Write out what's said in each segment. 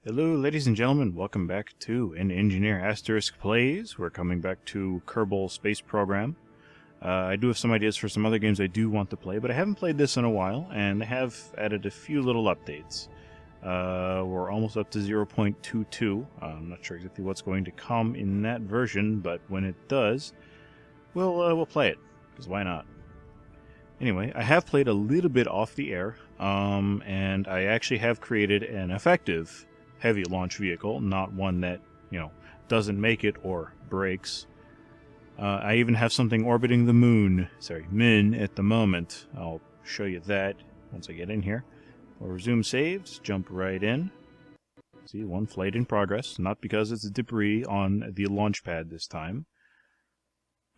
Hello, ladies and gentlemen. Welcome back to An Engineer Asterisk Plays. We're coming back to Kerbal Space Program. I do have some ideas for some other games I do want to play, but I haven't played this in a while, and they have added a few little updates. We're almost up to 0.22. I'm not sure exactly what's going to come in that version, but when it does, we'll play it, because why not? Anyway, I have played a little bit off the air, and I actually have created an effective heavy launch vehicle, not one that, doesn't make it or breaks. I even have something orbiting the Mun at the moment. I'll show you that once I get in here. We'll resume saves, jump right in. See, one flight in progress, not because it's debris on the launch pad this time,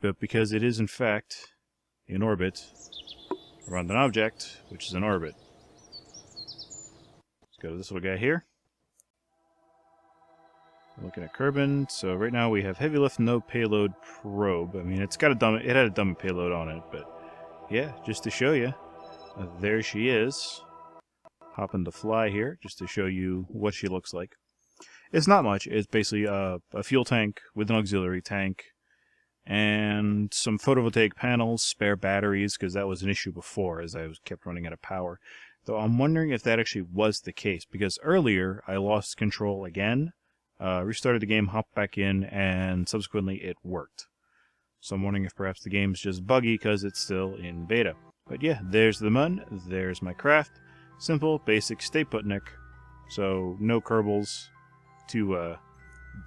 but because it is in fact in orbit around an object, which is in orbit. Let's go to this little guy here. We're looking at Kerbal. So right now we have heavy lift, no payload probe. I mean, it had a dummy payload on it, but yeah, just to show you, there she is. Hopping to fly here, just to show you what she looks like. It's not much. It's basically a fuel tank with an auxiliary tank, and some photovoltaic panels, spare batteries, because that was an issue before, as I kept running out of power. Though I'm wondering if that actually was the case, because earlier I lost control again. Restarted the game, hopped back in, and subsequently it worked. So I'm wondering if perhaps the game's just buggy because it's still in beta. But yeah, there's the Mun, there's my craft. Simple, basic, stay put, Nick. So no Kerbals to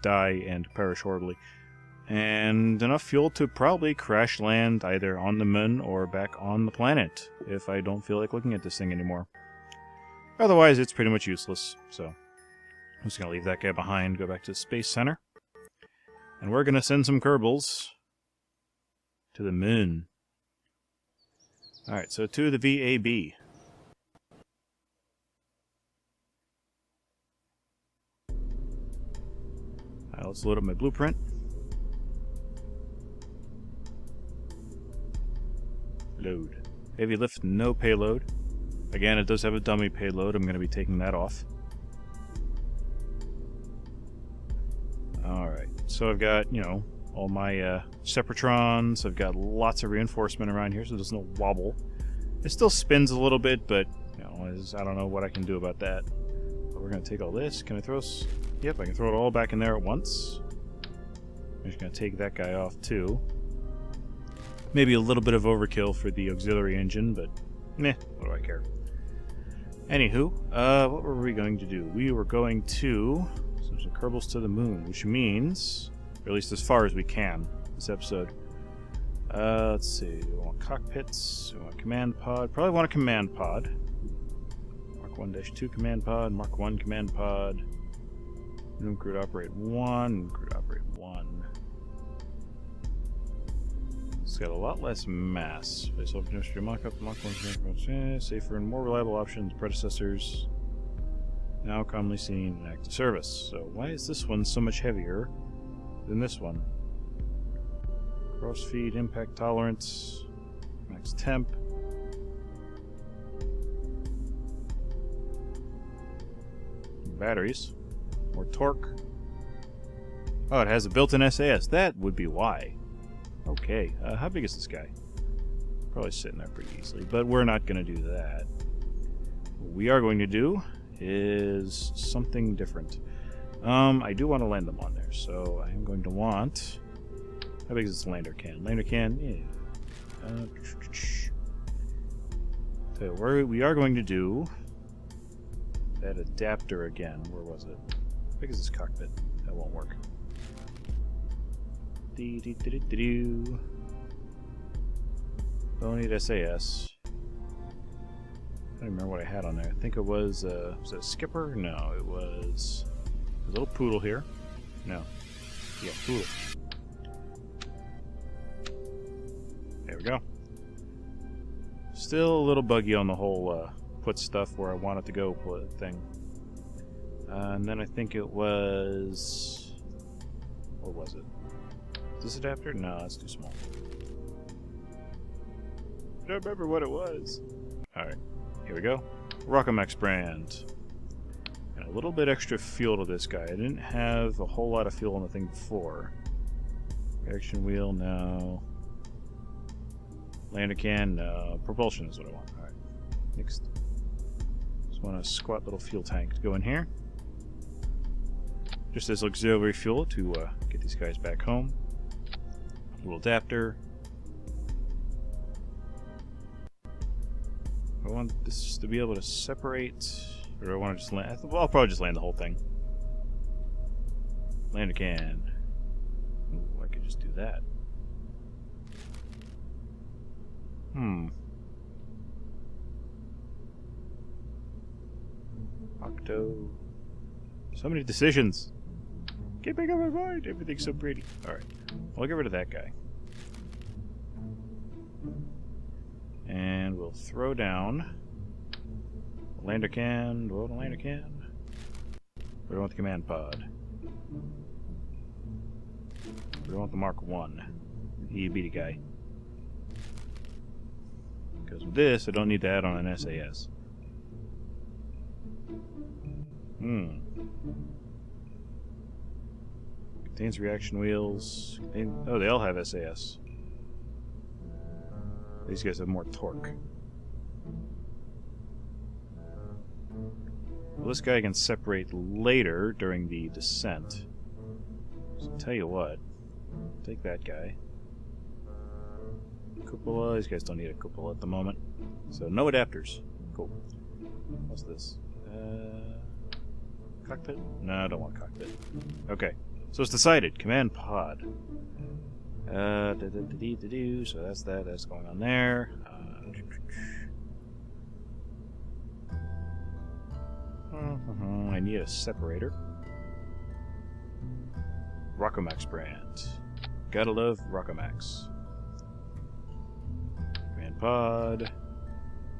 die and perish horribly. And enough fuel to probably crash land either on the Mun or back on the planet if I don't feel like looking at this thing anymore. Otherwise, it's pretty much useless, so I'm just going to leave that guy behind, go back to the Space Center. And we're going to send some Kerbals to the Mun. Alright, so to the VAB. Alright, let's load up my blueprint. Load. Heavy lift, no payload. Again, it does have a dummy payload. I'm going to be taking that off. Alright, so I've got, all my Separatrons. I've got lots of reinforcement around here, so there's no wobble. It still spins a little bit, but, I don't know what I can do about that. But we're going to take all this. Can I throw... Yep, I can throw it all back in there at once. I'm just going to take that guy off, too. Maybe a little bit of overkill for the auxiliary engine, but meh, what do I care? Anywho, what were we going to do? We were going to send some Kerbals to the Mun, which means, or at least as far as we can, this episode. Let's see, we want cockpits, we want command pod, probably want a command pod. Mark 1-2 command pod, Mark 1 command pod. Room crew to operate 1, room crew to operate 1. It's got a lot less mass. Self-industry mock-up, Mark 1, safer and more reliable options, predecessors. Now commonly seen in active service. So why is this one so much heavier than this one? Cross-feed, impact tolerance, max temp. Batteries. More torque. Oh, it has a built-in SAS. That would be why. Okay, how big is this guy? Probably sitting there pretty easily, but we're not going to do that. What we are going to do is something different. I do want to land them on there, so I am going to want... How big is this lander can? Lander can, yeah. So we are going to do that adapter again. Where was it? How big is this cockpit? That won't work. Don't need SAS. I don't remember what I had on there. I think it was a skipper? No, it was a little poodle here. No. Yeah, poodle. There we go. Still a little buggy on the whole put stuff where I want it to go thing. And then I think it was... What was it? Is this adapter? No, that's too small. I don't remember what it was. Alright, here we go. Rockamex brand. Gonna a little bit extra fuel to this guy. I didn't have a whole lot of fuel on the thing before. Reaction wheel, no. Lander can, no. Propulsion is what I want. Alright. Next. Just want a squat little fuel tank to go in here. Just as auxiliary fuel to get these guys back home. A little adapter. I want this to be able to separate, or do I want to just land? Well, I'll probably just land the whole thing. Lander can. Ooh, I could just do that. Octo. So many decisions. Can't make up my mind. Everything's so pretty. Alright. I'll get rid of that guy. And we'll throw down the lander can. Do I want a lander can? Or do I want the command pod? Or do I want the Mark 1? The EBD guy. Because with this, I don't need to add on an SAS. Contains reaction wheels. Oh, they all have SAS. These guys have more torque. Well, this guy can separate later during the descent. So tell you what, take that guy. Cupola, these guys don't need a cupola at the moment. So no adapters. Cool. What's this? Cockpit? No, I don't want a cockpit. Okay. So it's decided. Command pod. So that's that. That's going on there. I need a separator. Rockomax brand. Gotta love Rockomax. Command pod.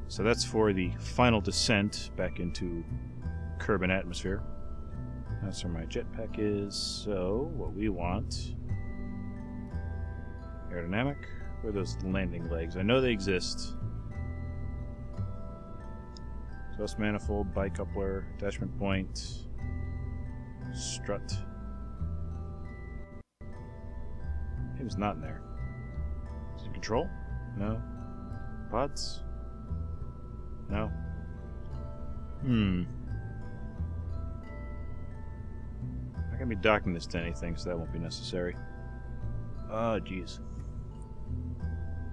So that's for the final descent back into Kerbal atmosphere. That's where my jetpack is. So what we want. Aerodynamic? Where are those landing legs? I know they exist. Exhaust manifold, bicoupler, attachment point, strut. It was not in there. Is it control? No. Pods? No. I'm not gonna be docking this to anything, so that won't be necessary. Oh, jeez.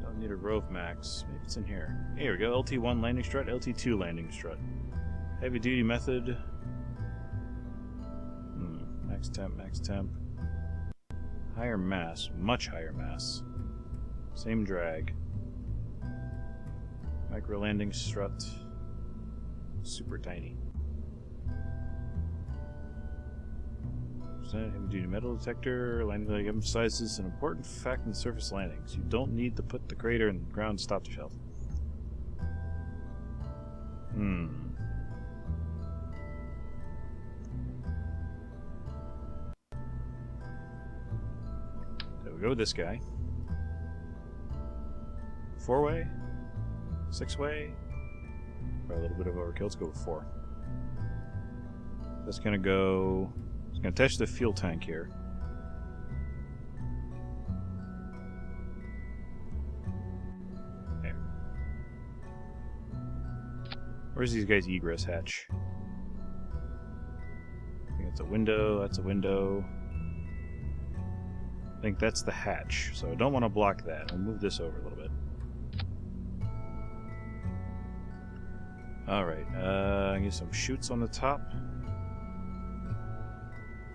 Don't need a Rove Max. Maybe it's in here. Here we go. LT1 landing strut, LT2 landing strut. Heavy duty method. Max temp, max temp. Higher mass, much higher mass. Same drag. Micro landing strut. Super tiny. Heavy duty metal detector. Landing leg emphasizes an important fact in surface landings. You don't need to put the crater in the ground to stop the shelf. So we go with this guy. 4-way? 6-way? Probably a little bit of overkill. Let's go with 4. That's gonna go. It's gonna attach the fuel tank here. There. Where's these guys' egress hatch? I think that's a window. That's a window. I think that's the hatch, so I don't want to block that. I'll move this over a little bit. Alright, I get some chutes on the top.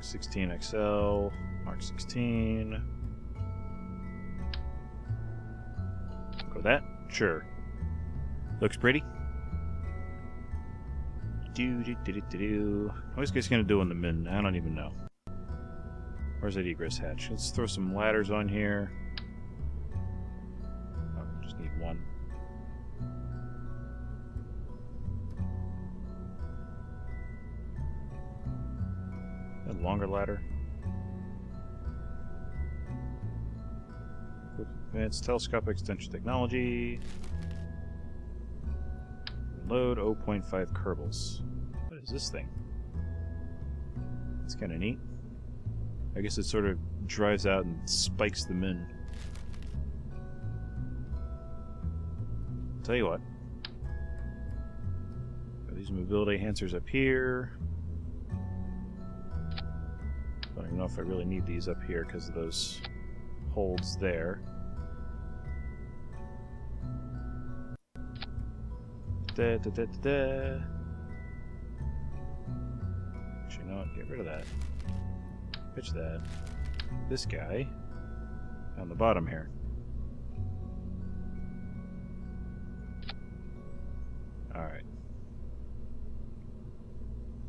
16 XL, Mark 16. Go with that? Sure. Looks pretty. What is this gonna do on the min? I don't even know. Where's that egress hatch? Let's throw some ladders on here. Oh, just need one. A longer ladder. Advanced telescopic extension technology. Load 0.5 Kerbals. What is this thing? It's kind of neat. I guess it sort of drives out and spikes them in. Tell you what. Got these mobility enhancers up here. Don't even know if I really need these up here because of those holds there. Actually, you know what? Get rid of that. Pitch that. This guy on the bottom here. Alright.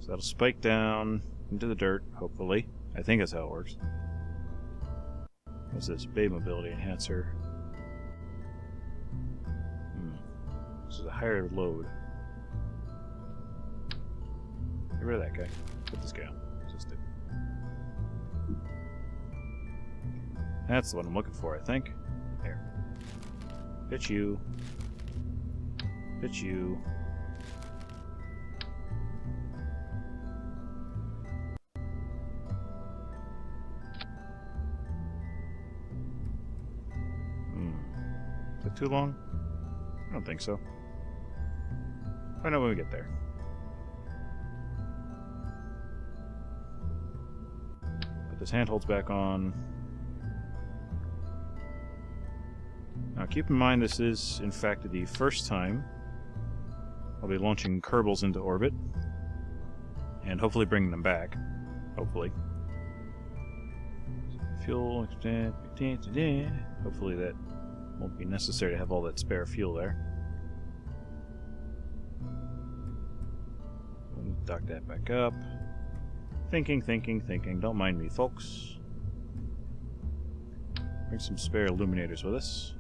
So that'll spike down into the dirt, hopefully. I think that's how it works. What's this? Bay mobility enhancer. This is a higher load. Get rid of that guy. Put this guy on. Just it. That's the one I'm looking for, I think. There. Pitch you. Pitch you. Is it too long? I don't think so. Find out when we get there. Put this handholds back on. Now keep in mind this is, in fact, the first time I'll be launching Kerbals into orbit. And hopefully bringing them back. Hopefully. Fuel. Hopefully that won't be necessary to have all that spare fuel there. Dock that back up. Thinking. Don't mind me, folks. Bring some spare illuminators with us.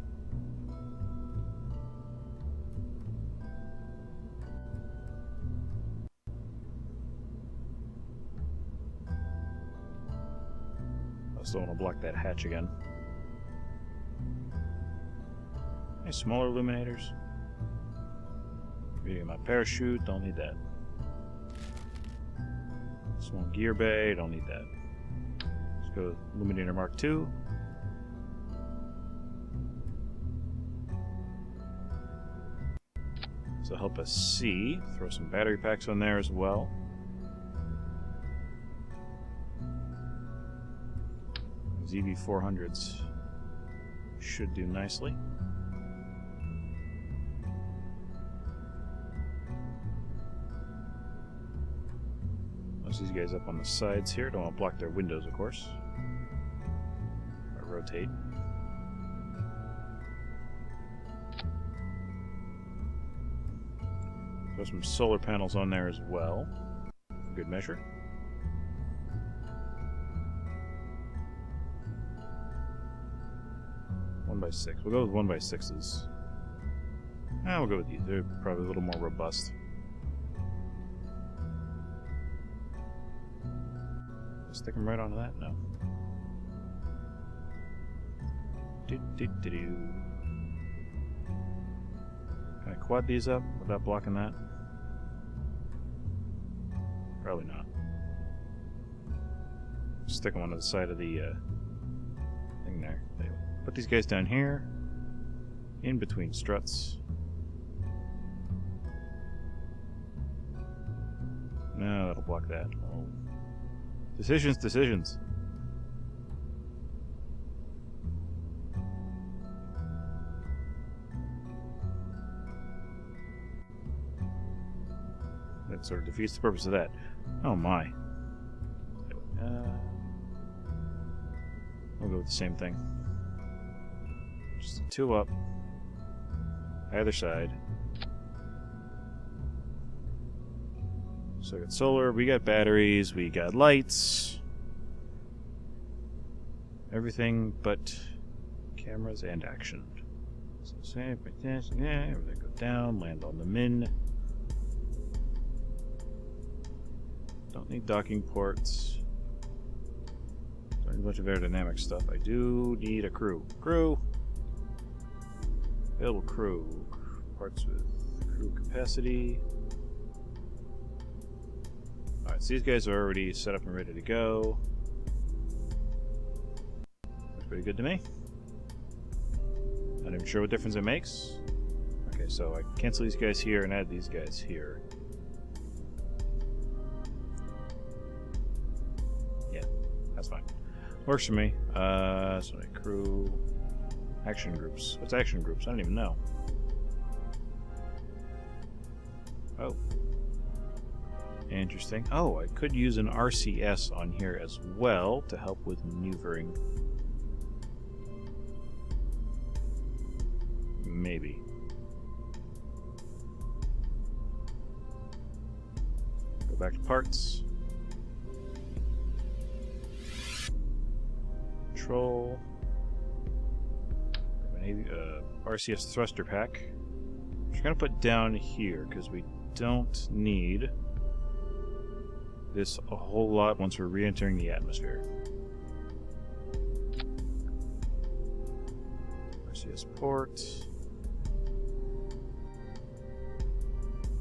I still want to block that hatch again. Any smaller illuminators? Reading my parachute, don't need that. Small gear bay, don't need that. Let's go Illuminator Mark II. This will help us see. Throw some battery packs on there as well. These EV400s should do nicely. These guys up on the sides here. Don't want to block their windows, of course. Or rotate. Throw some solar panels on there as well. For good measure. One by 6. We'll go with 1x6s. We'll go with these. They're probably a little more robust. Stick them right onto that? No. Can I quad these up without blocking that? Probably not. Stick them onto the side of the thing there. Put these guys down here, in between struts. No, that'll block that. Oh. Decisions. That sort of defeats the purpose of that. Oh my. We'll go with the same thing. Just 2 up. Either side. So we got solar, we got batteries, we got lights. Everything but cameras and action. So save, everything go down, land on the min. Don't need docking ports. Don't need a bunch of aerodynamic stuff. I do need a crew. Available crew. Parts with crew capacity. Alright, So these guys are already set up and ready to go. Looks pretty good to me. Not even sure what difference it makes. Okay, so I cancel these guys here and add these guys here. Yeah, that's fine. Works for me. So my crew... Action groups. What's action groups? I don't even know. Oh. Interesting. Oh, I could use an RCS on here as well to help with maneuvering. Maybe. Go back to parts. Control. RCS thruster pack. Which we're going to put down here because we don't need this a whole lot once we're re-entering the atmosphere. RCS port.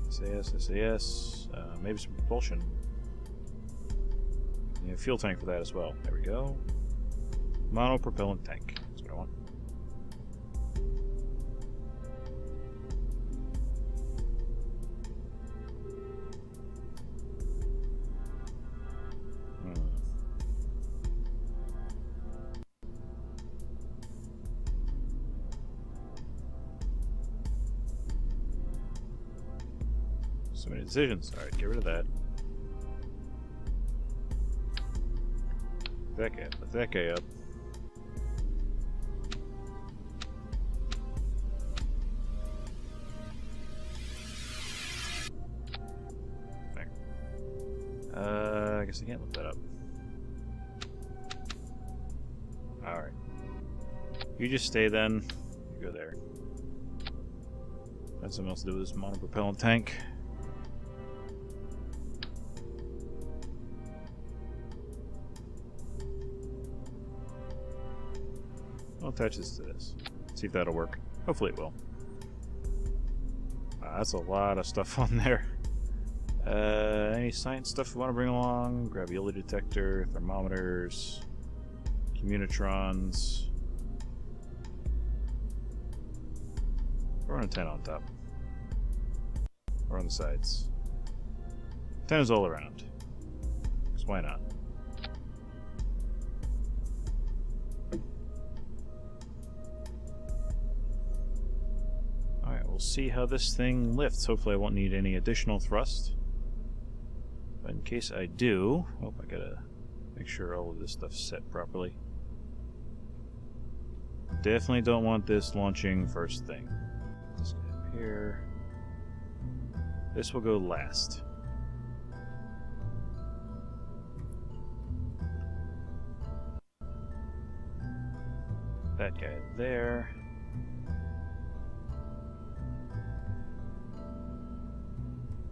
SAS. Maybe some propulsion. Yeah, fuel tank for that as well. There we go. Monopropellant tank. That's what I want. So many decisions. Alright, get rid of that. Lift that guy up. There. I guess I can't lift that up. Alright. You just stay then. You go there. Find something else to do with this monopropellant tank. I'll attach this to this. See if that'll work. Hopefully it will. That's a lot of stuff on there. Any science stuff we want to bring along? Gravity detector, thermometers, communitrons. Or an antenna on top. Or on the sides. Antennas all around. Because why not? See how this thing lifts. Hopefully I won't need any additional thrust. But in case I do... Oh, I gotta make sure all of this stuff's set properly. Definitely don't want this launching first thing. This guy up here. This will go last. That guy there.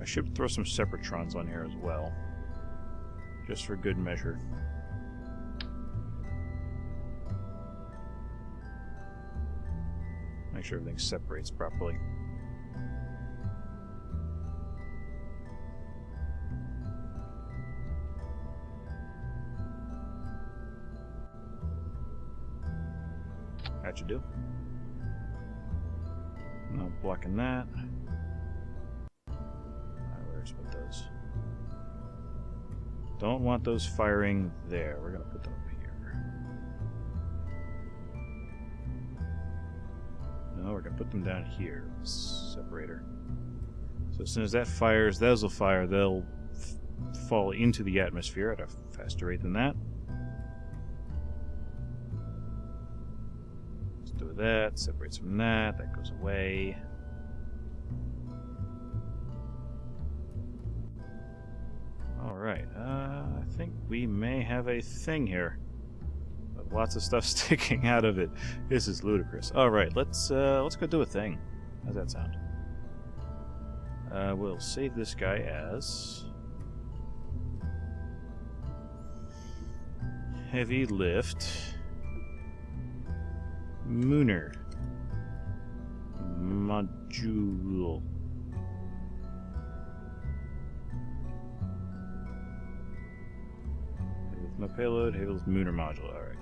I should throw some separatrons on here as well, just for good measure. Make sure everything separates properly. That should do. Not blocking that. What those? Don't want those firing there. We're going to put them up here. No, we're going to put them down here. Separator. So as soon as that fires, those will fire. They'll fall into the atmosphere at a faster rate than that. Let's do that. Separates from that. That goes away. Alright, I think we may have a thing here. But lots of stuff sticking out of it. This is ludicrous. Alright, let's go do a thing. How's that sound? We'll save this guy as... Heavy lift... Mooner. Module. No payload, Havel's lunar module. Alright.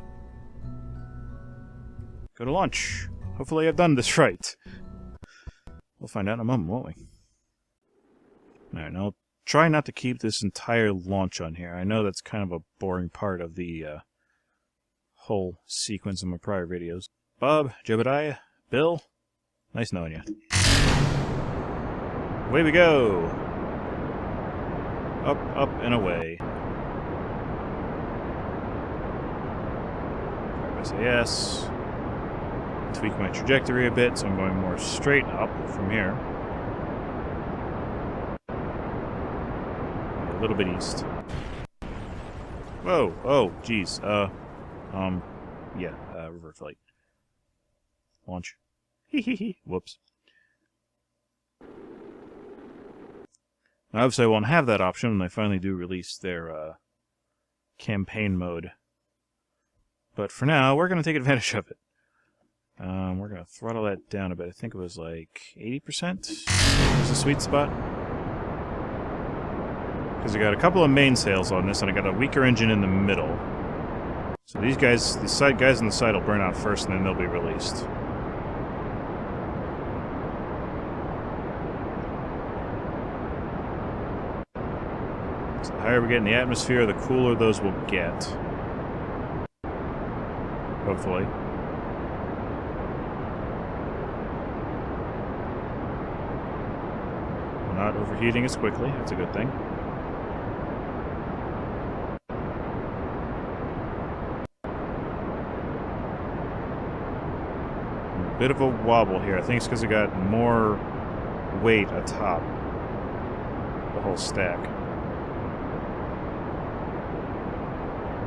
Go to launch. Hopefully I've done this right. We'll find out in a moment, won't we? Alright, now try not to keep this entire launch on here. I know that's kind of a boring part of the whole sequence in my prior videos. Bob, Jebediah, Bill, nice knowing you. Away we go! Up, up, and away. SAS. Tweak my trajectory a bit, so I'm going more straight up from here. A little bit east. Whoa, oh, geez. Yeah, revert flight. Launch. Hee. Whoops. Now, obviously I won't have that option when they finally do release their, campaign mode. But for now, we're going to take advantage of it. We're going to throttle that down a bit. I think it was like 80%. Is the sweet spot. Because I got a couple of mainsails on this, and I got a weaker engine in the middle. So these guys, the side guys on the side will burn out first, and then they'll be released. So the higher we get in the atmosphere, the cooler those will get. Hopefully. We're not overheating as quickly, that's a good thing. A bit of a wobble here. I think it's because it got more weight atop the whole stack.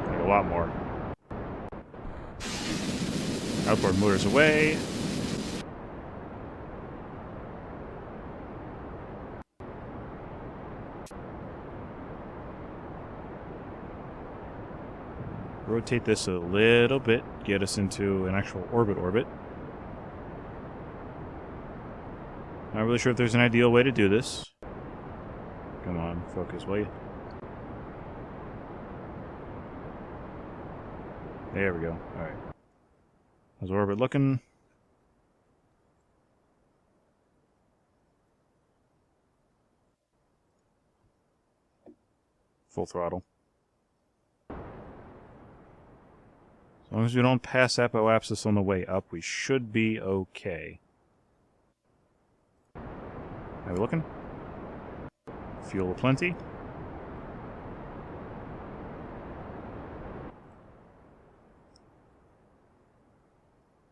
Like a lot more. Outboard motors away. Rotate this a little bit, get us into an actual orbit. Not really sure if there's an ideal way to do this. Come on, focus, will you? There we go. Alright. How's orbit looking? Full throttle. As long as we don't pass apoapsis on the way up, we should be okay. Are we looking? Fuel aplenty.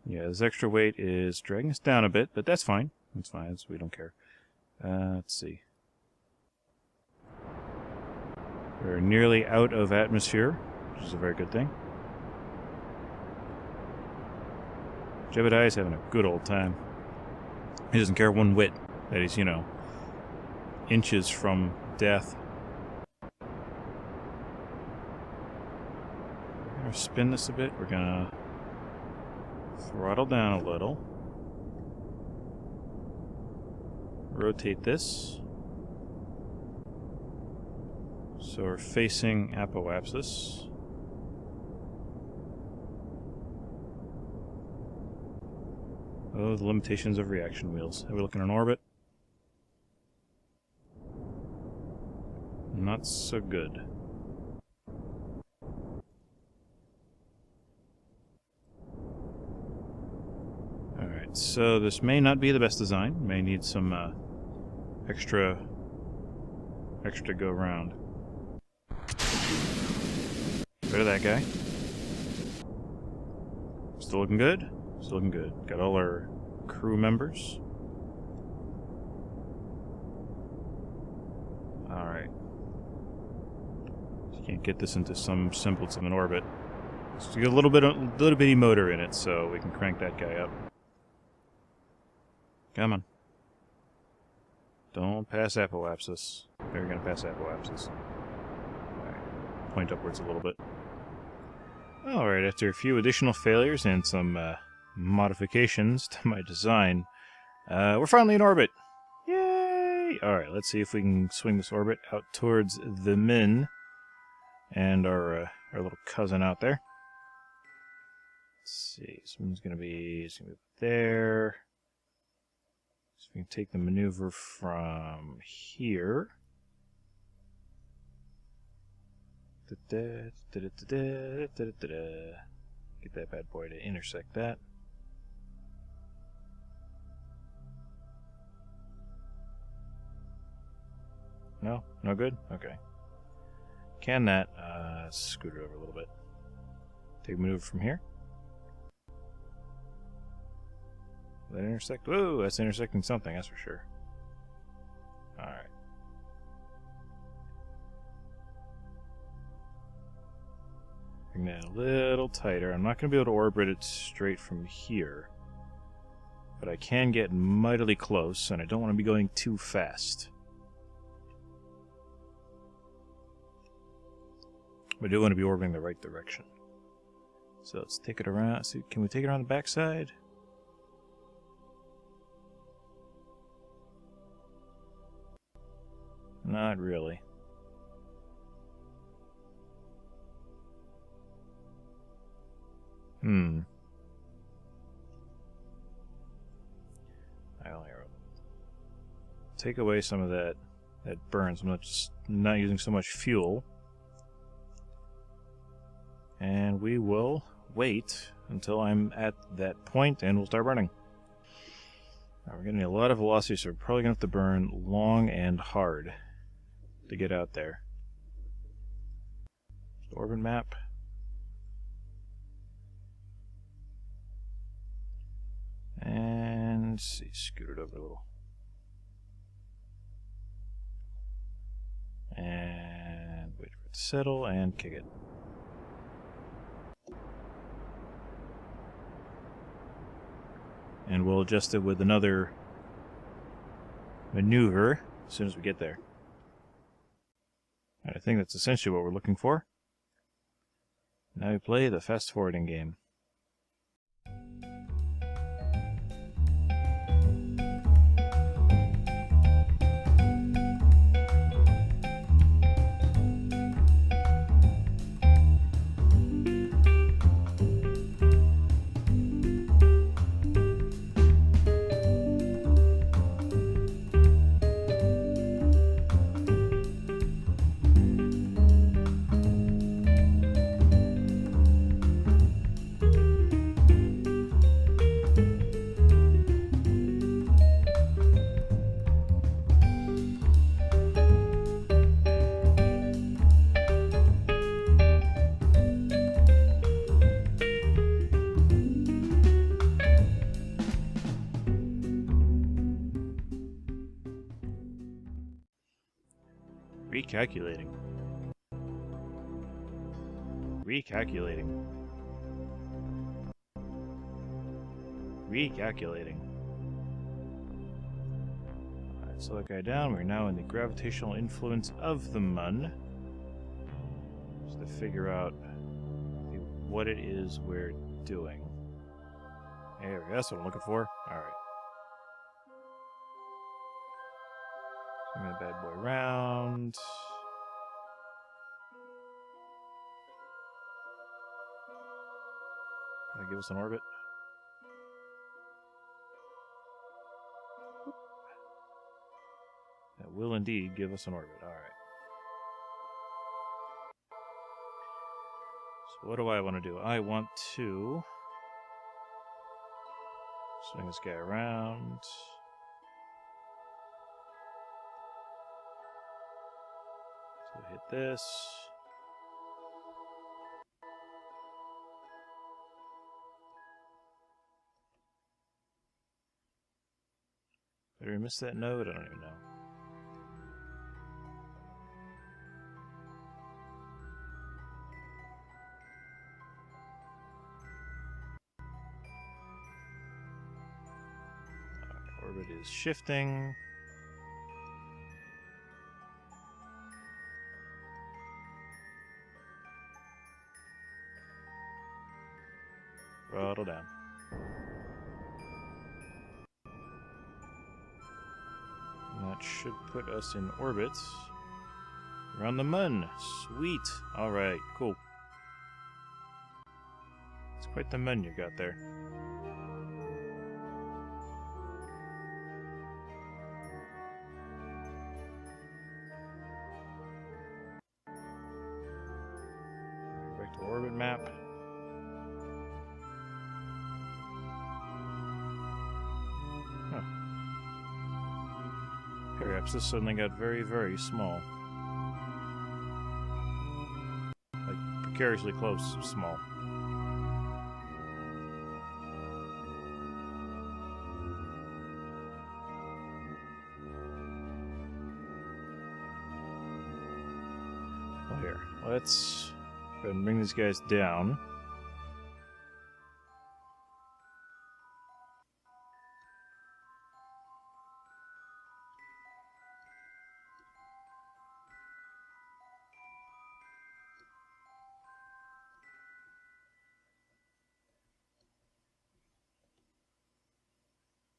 Yeah, this extra weight is dragging us down a bit, but that's fine. That's fine, we don't care. Let's see. We're nearly out of atmosphere, which is a very good thing. Jebediah's having a good old time. He doesn't care one whit that he's, you know, inches from death. We're gonna spin this a bit. We're gonna throttle down a little. Rotate this. So we're facing apoapsis. Oh, the limitations of reaction wheels. Have we looking in orbit? Not so good. Alright, so this may not be the best design. May need some extra go round. Get rid of that guy. Still looking good? Still looking good. Got all our crew members. Alright. Can't get this into some semblance of an orbit. Just get a little bitty motor in it, so we can crank that guy up. Come on. Don't pass apoapsis. We're gonna pass apoapsis. Alright. Point upwards a little bit. Alright, after a few additional failures and some modifications to my design, we're finally in orbit! Yay! Alright, let's see if we can swing this orbit out towards the Min. and our little cousin out there. Let's see, someone's gonna be there. So we can take the maneuver from here. Get that bad boy to intersect that. No? No good? Okay. Can that scoot it over a little bit? Take a maneuver from here. Will that intersect? Whoa, that's intersecting something, that's for sure. Alright. Bring that a little tighter. I'm not going to be able to orbit it straight from here. But I can get mightily close, and I don't want to be going too fast. I do want to be orbiting the right direction. So let's take it around. See, can we take it around the backside? Not really. I only take away some of that burns. I'm not using so much fuel. And we will wait until I'm at that point and we'll start burning. Now, we're getting a lot of velocity, so we're probably going to have to burn long and hard to get out there. Orbit map. And let's see, scoot it over a little. And wait for it to settle and kick it. And we'll adjust it with another maneuver as soon as we get there. And I think that's essentially what we're looking for. Now we play the fast forwarding game. Recalculating. Recalculating. Recalculating. Alright, slow that guy down. We're now in the gravitational influence of the Mun. Just to figure out what it is we're doing. There we go, that's what I'm looking for. Alright. Bring that bad boy around. That'll give us an orbit. That will indeed give us an orbit. Alright. So what do I want to do? I want to swing this guy around. So hit this. Did I miss that node? I don't even know. Orbit is shifting. Throttle down. And that should put us in orbit Around the Mun. Sweet. Alright, cool. It's quite the Mun you got there. Back to orbit map. Huh. Perhaps this suddenly got very, very small. Precariously close, small. Well, here, let's go ahead and bring these guys down.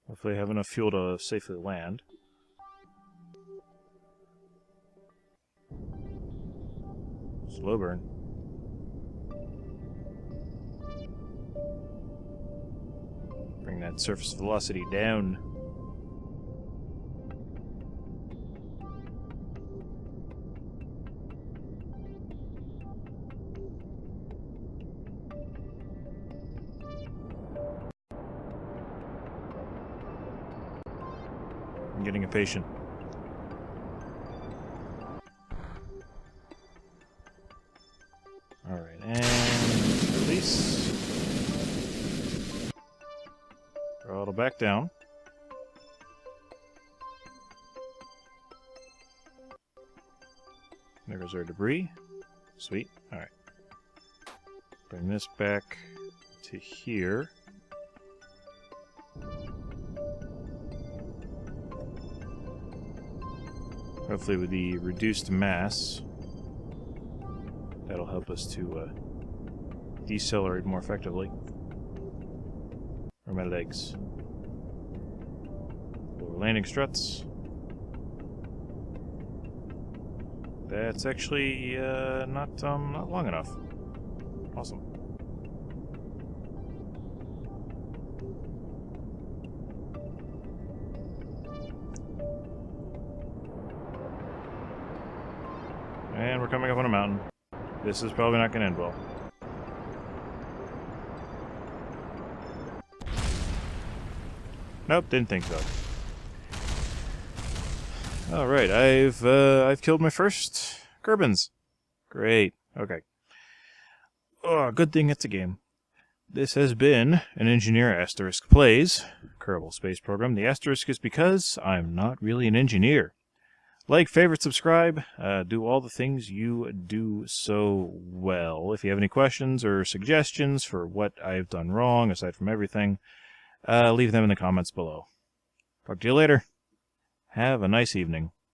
Hopefully have enough fuel to safely land. Slow burn. Bring that surface velocity down. I'm getting impatient. Alright, and release. Throttle back down. There goes our debris. Sweet. Alright. Bring this back to here. Hopefully with the reduced mass, that'll help us to decelerate more effectively. Where are my legs? Lower landing struts. That's actually not long enough. Awesome. And we're coming up on a mountain. This is probably not going to end well. Nope, didn't think so. All right, I've killed my first Kerbals. Great. Okay. Oh, good thing it's a game. This has been an Engineer Asterisk Plays Kerbal Space Program. The asterisk is because I'm not really an engineer. Like, favorite, subscribe, do all the things you do so well. If you have any questions or suggestions for what I've done wrong, aside from everything, leave them in the comments below. Talk to you later. Have a nice evening.